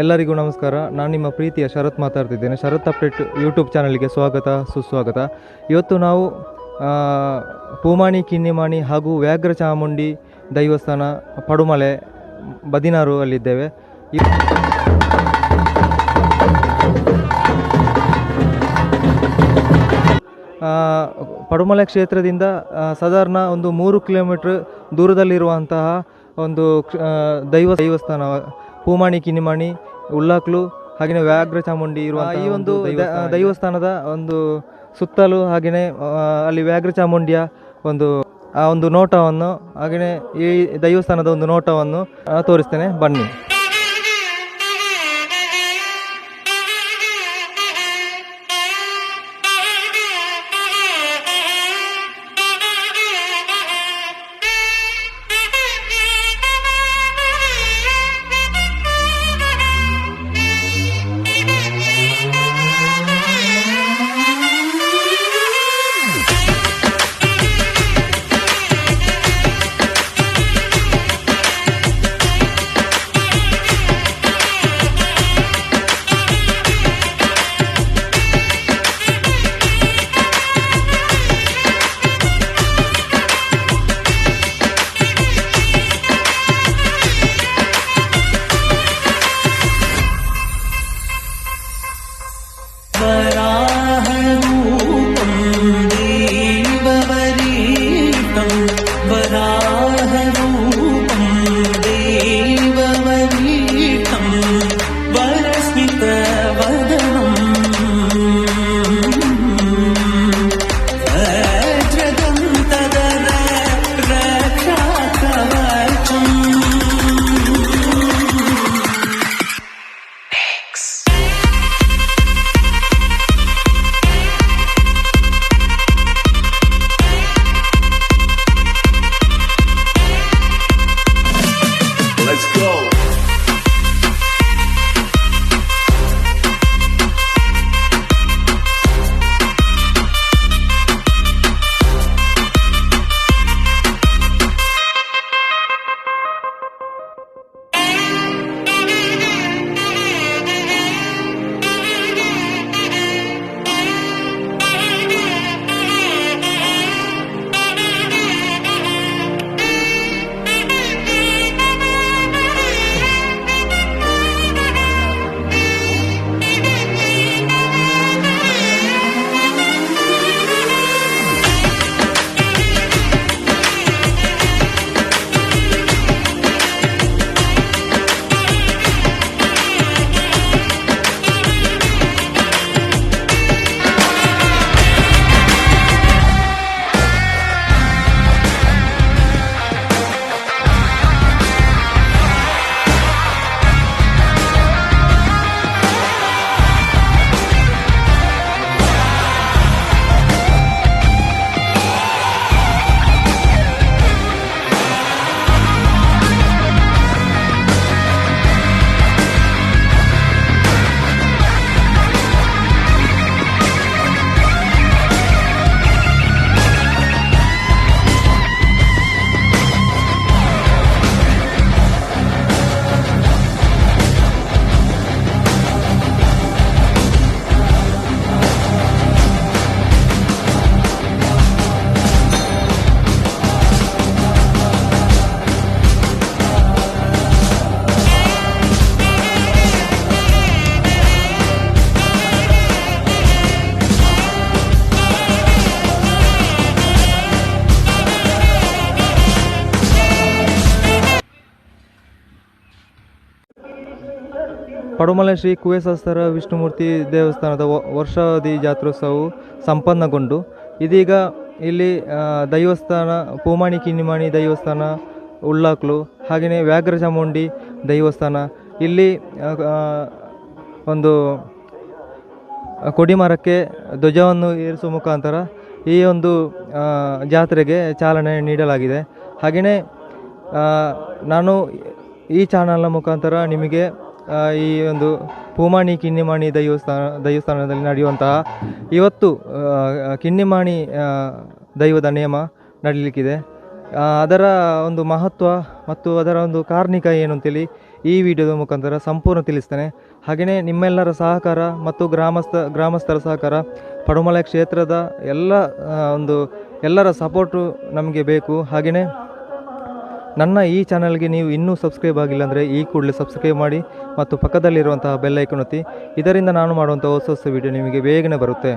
ಎಲ್ಲರಿಗೂ ನಮಸ್ಕಾರ. ನಾನು ನಿಮ್ಮ ಪ್ರೀತಿಯ ಶರತ್ ಮಾತಾಡ್ತಿದ್ದೇನೆ. ಶರತ್ ಅಪ್ಡೇಟ್ ಯೂಟ್ಯೂಬ್ ಚಾನಲ್ಗೆ ಸ್ವಾಗತ ಸುಸ್ವಾಗತ. ಇವತ್ತು ನಾವು ಪೂಮಾಣಿ, ಕಿನ್ನಿಮಾಣಿ ಹಾಗೂ ವ್ಯಾಘ್ರ ಚಾಮುಂಡಿ ದೈವಸ್ಥಾನ ಪಡುಮಲೆ ಬದಿನಾರು ಅಲ್ಲಿದ್ದೇವೆ. ಪಡುಮಲೆ ಕ್ಷೇತ್ರದಿಂದ ಸಾಧಾರಣ ಒಂದು 3 ಕಿಲೋಮೀಟರ್ ದೂರದಲ್ಲಿರುವಂತಹ ಒಂದು ದೈವಸ್ಥಾನ ಪೂಮಾಣಿ, ಕಿನ್ನಿಮಾಣಿ, ಉಳ್ಳಾಕ್ಲು ಹಾಗೆಯೇ ವ್ಯಾಘ್ರ ಚಾಮುಂಡಿ ಇರುವಂತಹ ಈ ಒಂದು ದೈವಸ್ಥಾನದ ಒಂದು ಸುತ್ತಲೂ ಹಾಗೆಯೇ ಅಲ್ಲಿ ವ್ಯಾಘ್ರ ಚಾಮುಂಡಿಯ ಒಂದು ನೋಟವನ್ನು ಹಾಗೆಯೇ ಈ ದೈವಸ್ಥಾನದ ಒಂದು ನೋಟವನ್ನು ತೋರಿಸ್ತೇನೆ, ಬನ್ನಿ. ಪಡುಮಲೆ ಶ್ರೀ ಕುವೆಸಹಸ್ರ ವಿಷ್ಣುಮೂರ್ತಿ ದೇವಸ್ಥಾನದ ವರ್ಷಾವಧಿ ಜಾತ್ರೋತ್ಸವವು ಸಂಪನ್ನಗೊಂಡು ಇದೀಗ ಇಲ್ಲಿ ದೈವಸ್ಥಾನ ಪೂಮಾಣಿ, ಕಿನ್ನಿಮಾಣಿ ದೈವಸ್ಥಾನ, ಉಳ್ಳಾಕ್ಲು ಹಾಗೆಯೇ ವ್ಯಾಘ್ರ ಚಾಮುಂಡಿ ದೈವಸ್ಥಾನ ಇಲ್ಲಿ ಒಂದು ಕೊಡಿಮರಕ್ಕೆ ಧ್ವಜವನ್ನು ಏರಿಸುವ ಮುಖಾಂತರ ಈ ಒಂದು ಜಾತ್ರೆಗೆ ಚಾಲನೆ ನೀಡಲಾಗಿದೆ. ಹಾಗೆಯೇ ನಾನು ಈ ಚಾನಲ್ನ ಮುಖಾಂತರ ನಿಮಗೆ ಈ ಒಂದು ಪೂಮಾಣಿ, ಕಿನ್ನಿಮಾಣಿ ದೈವಸ್ಥಾನದಲ್ಲಿ ನಡೆಯುವಂತಹ ಇವತ್ತು ಕಿನ್ನಿಮಾಣಿ ದೈವದ ನೇಮ ನಡೀಲಿಕ್ಕಿದೆ. ಅದರ ಒಂದು ಮಹತ್ವ ಮತ್ತು ಅದರ ಒಂದು ಕಾರಣಿಕ ಏನು ಅಂತೇಳಿ ಈ ವಿಡಿಯೋದ ಮುಖಾಂತರ ಸಂಪೂರ್ಣ ತಿಳಿಸ್ತೇನೆ. ಹಾಗೆಯೇ ನಿಮ್ಮೆಲ್ಲರ ಸಹಕಾರ ಮತ್ತು ಗ್ರಾಮಸ್ಥರ ಸಹಕಾರ, ಪಡುಮಲೆ ಕ್ಷೇತ್ರದ ಎಲ್ಲರ ಸಪೋರ್ಟು ನಮಗೆ ಬೇಕು. ಹಾಗೆಯೇ ನನ್ನ ಈ ಚಾನಲ್ಗೆ ನೀವು ಇನ್ನೂ ಸಬ್ಸ್ಕ್ರೈಬ್ ಆಗಿಲ್ಲ ಅಂದರೆ ಈ ಕೂಡಲೇ ಸಬ್ಸ್ಕ್ರೈಬ್ ಮಾಡಿ ಮತ್ತು ಪಕ್ಕದಲ್ಲಿರುವಂತಹ ಬೆಲ್ ಐಕಾನ್ ಒತ್ತಿ. ಇದರಿಂದ ನಾನು ಮಾಡುವಂಥ ಹೊಸ ವಿಡಿಯೋ ನಿಮಗೆ ಬೇಗನೆ ಬರುತ್ತೆ.